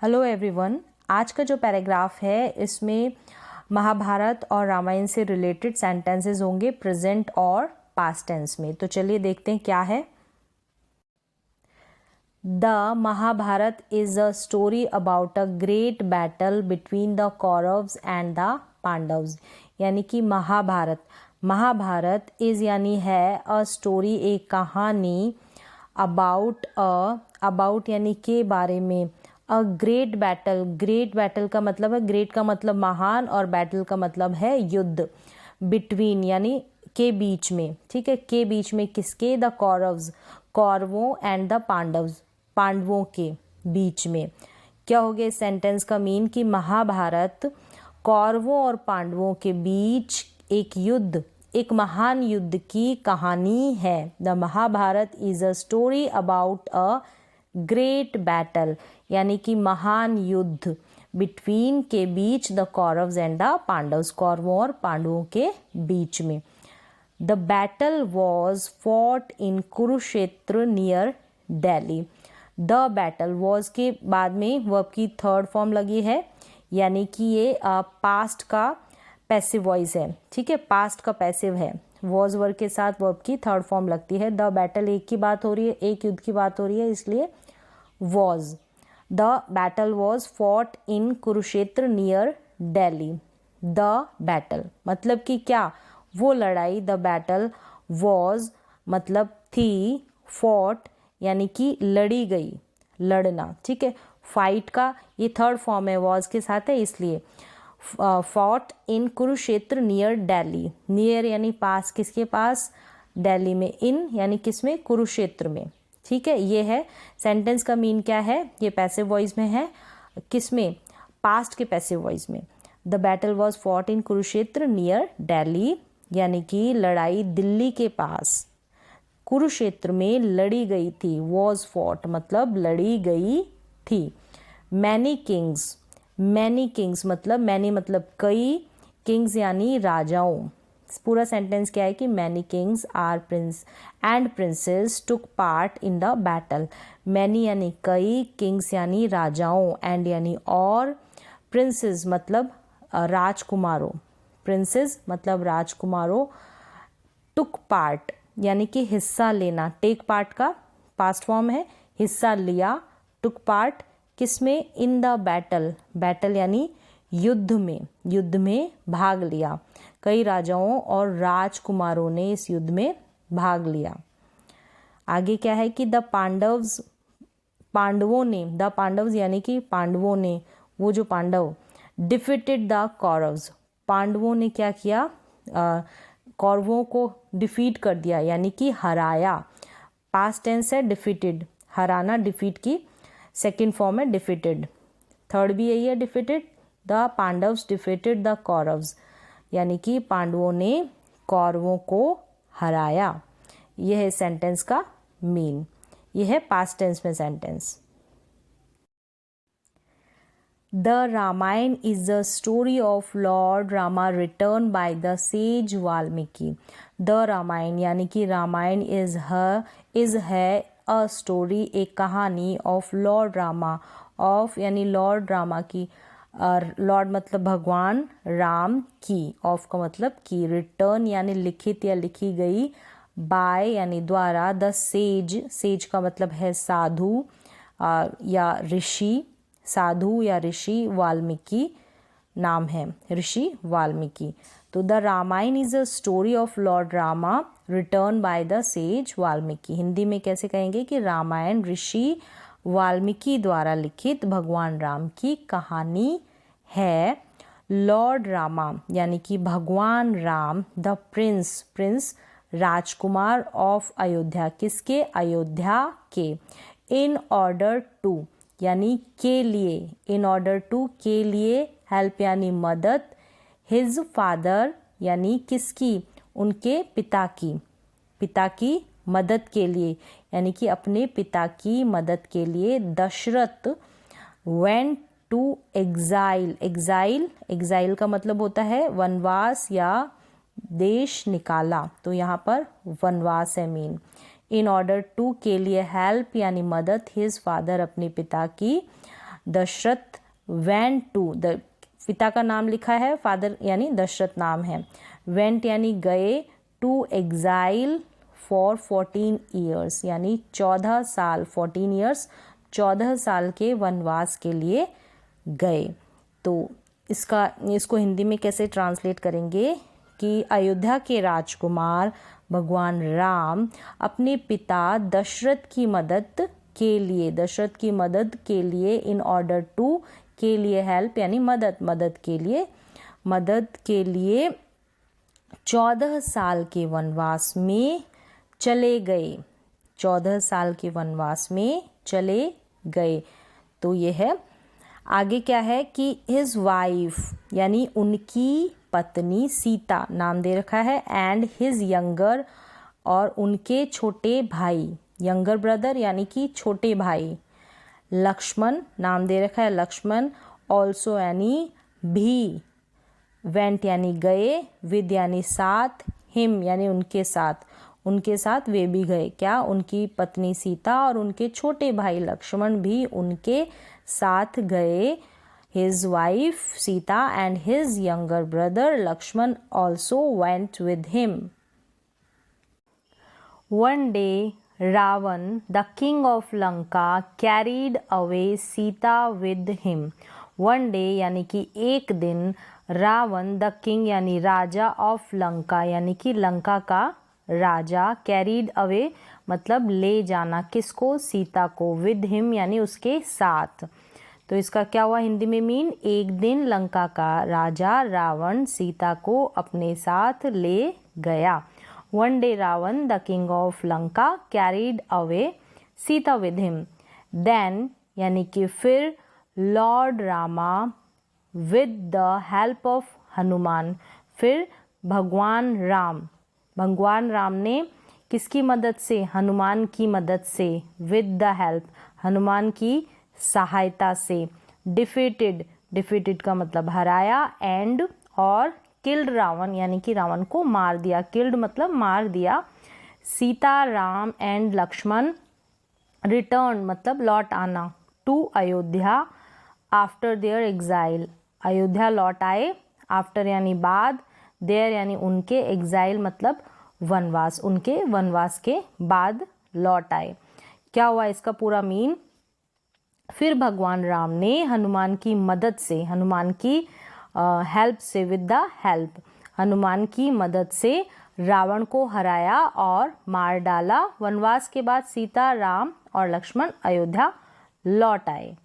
Hello everyone. आज का जो पैराग्राफ है इसमें महाभारत और रामायण से रिलेटेड सेंटेंसेस होंगे प्रेजेंट और पास्ट टेंस में। तो चलिए देखते हैं क्या है। The Mahabharata is a story about a great battle between the Kauravas and the Pandavas. यानी कि महाभारत इज यानी है अ स्टोरी, एक कहानी, अबाउट यानी के बारे में, अ ग्रेट बैटल का मतलब है, ग्रेट का मतलब महान और बैटल का मतलब है युद्ध, बिटवीन यानी के बीच में, ठीक है। के बीच में किसके? द कौरव्स, कौरवों, एंड द पांडव्स, पांडवों के बीच में। क्या हो गया इस सेंटेंस का मीन कि महाभारत कौरवों और पांडवों के बीच एक युद्ध, एक महान युद्ध की कहानी है। The Mahabharata is a story about a great battle यानी कि महान युद्ध, बिटवीन के बीच, the Kauravas and the Pandavas, कौरवों और पांडवों के बीच में। The battle was fought in Kurukshetra near Delhi. The battle was के बाद में वर्ब की थर्ड फॉर्म लगी है, यानी कि ये पास्ट का पैसिव वॉइस है, ठीक है। पास्ट का पैसिव है, वॉज वर्ब के साथ वर्ब की थर्ड फॉर्म लगती है। द बैटल एक की बात हो रही है, एक युद्ध की बात हो रही है, इसलिए was. The battle was fought in Kurukshetra near Delhi. The battle मतलब कि क्या? वो लड़ाई। द बैटल वॉज मतलब थी, फॉट यानी कि लड़ी गई, लड़ना, ठीक है। फाइट का ये थर्ड फॉर्म है, वॉज के साथ है, इसलिए fought in Kurukshetra near Delhi. Near यानी पास, किसके पास? दिल्ली में। इन यानी किसमें? कुरुक्षेत्र में, ठीक है। ये है सेंटेंस का मीन क्या है, ये पैसिव वॉइस में है, किसमें? पास्ट के पैसिव वॉइस में। The battle was fought in Kurukshetra near Delhi यानी कि लड़ाई दिल्ली के पास कुरुक्षेत्र में लड़ी गई थी। वॉज फॉट मतलब लड़ी गई थी। मैनी किंग्स मतलब मैनी मतलब कई, किंग्स यानी राजाओं। पूरा सेंटेंस क्या है कि many kings or princes and princesses took part in the battle. Many यानी कई, किंग्स यानी राजाओं, एंड यानी और, प्रिंसेस मतलब राजकुमारों, प्रिंसेस मतलब राजकुमारों। टुक पार्ट यानी कि हिस्सा लेना, टेक पार्ट का पास्ट फॉर्म है, हिस्सा लिया। टुक पार्ट किसमें? इन द बैटल यानी युद्ध में भाग लिया। कई राजाओं और राजकुमारों ने इस युद्ध में भाग लिया। आगे क्या है कि पांडवों यानी कि पांडवों ने, वो जो पांडव, डिफीटेड द कौरव्स, पांडवों ने क्या किया? कौरवों को डिफीट कर दिया यानी कि हराया। पास्ट टेंस है डिफीटेड, हराना, डिफीट की सेकेंड फॉर्म है डिफीटेड, थर्ड भी यही है defeated. The Pandavas defeated the Kauravas यानी कि पांडवों ने कौरवों को हराया। यह है सेंटेंस का मीन, यह है पास्ट टेंस में sentence. The Ramayana is a story of lord Rama return by the sage Valmiki. The Ramayana यानी कि रामायण इज है अ स्टोरी, एक कहानी, ऑफ लॉर्ड रामा, ऑफ यानी लॉर्ड रामा की, लॉर्ड मतलब भगवान, राम की, ऑफ का मतलब की, रिटर्न यानी लिखित या लिखी गई, बाय यानी द्वारा, द सेज का मतलब है साधु या ऋषि, साधु या ऋषि, वाल्मीकि नाम है, ऋषि वाल्मीकि। तो the Ramayana is a story of lord Rama return by the sage Valmiki. Hindi में कैसे कहेंगे कि रामायण ऋषि वाल्मीकि द्वारा लिखित भगवान राम की कहानी है। लॉर्ड रामा यानी कि भगवान Ram, the Prince Rajkumar of Ayodhya, किसके? अयोध्या के। इन ऑर्डर टू यानी के लिए, इन ऑर्डर टू के लिए, हेल्प यानी मदद, हिज फादर यानी किसकी? उनके पिता की मदद के लिए, यानी कि अपने पिता की मदद के लिए दशरथ वेंट टू एग्जाइल का मतलब होता है वनवास या देश निकाला, तो यहाँ पर वनवास है मीन। इन ऑर्डर टू के लिए, हेल्प यानी मदद, हिज फादर अपने पिता की, दशरथ वेंट टू, पिता का नाम लिखा है, फादर यानी दशरथ नाम है, वेंट यानी गए, टू एग्जाइल फॉर 14 ईयर्स यानी 14 साल, 14 ईयर्स 14 साल के वनवास के लिए गए। तो इसको हिंदी में कैसे ट्रांसलेट करेंगे कि अयोध्या के राजकुमार भगवान राम अपने पिता दशरथ की मदद के लिए इन ऑर्डर टू, के लिए हेल्प यानी मदद के लिए 14 साल के वनवास में चले गए, 14 साल के वनवास में चले गए। तो ये है। आगे क्या है कि हिज वाइफ यानी उनकी पत्नी सीता नाम दे रखा है, एंड हिज यंगर और उनके छोटे भाई, यंगर ब्रदर यानी कि छोटे भाई, लक्ष्मण नाम दे रखा है, लक्ष्मण ऑल्सो यानी भी, वेंट यानी गए, विद यानी साथ, हिम यानी उनके साथ वे भी गए। क्या? उनकी पत्नी सीता और उनके छोटे भाई लक्ष्मण भी उनके साथ गए। His wife Sita and his younger brother Lakshman also went with him. One day, Ravan, the king of Lanka, carried away Sita with him. One day यानी कि एक दिन, रावण द किंग यानी राजा ऑफ लंका यानी कि लंका का राजा, कैरीड अवे मतलब ले जाना, किसको? सीता को, विद हिम यानी उसके साथ। तो इसका क्या हुआ हिंदी में मीन? एक दिन लंका का राजा रावण सीता को अपने साथ ले गया। One day Ravana the king of Lanka carried away Sita with him. Then यानी कि फिर, lord Rama with the help of Hanuman, फिर भगवान राम ने किसकी मदद से? हनुमान की मदद से, विद द हेल्प हनुमान की सहायता से, डिफीटेड का मतलब हराया, एंड और किल्ड रावण यानी कि रावण को मार दिया, किल्ड मतलब मार दिया। सीता राम एंड लक्ष्मण रिटर्न मतलब लौट आना, to Ayodhya after their exile, Ayodhya लौट आए, आफ्टर यानी बाद, देयर यानी उनके, एग्जाइल मतलब वनवास, उनके वनवास के बाद लौट आए। क्या हुआ इसका पूरा मीन? फिर भगवान राम ने हनुमान की मदद से, हनुमान की हेल्प से, विद द हेल्प, हनुमान की मदद से रावण को हराया और मार डाला। वनवास के बाद सीता राम और लक्ष्मण अयोध्या लौट आए।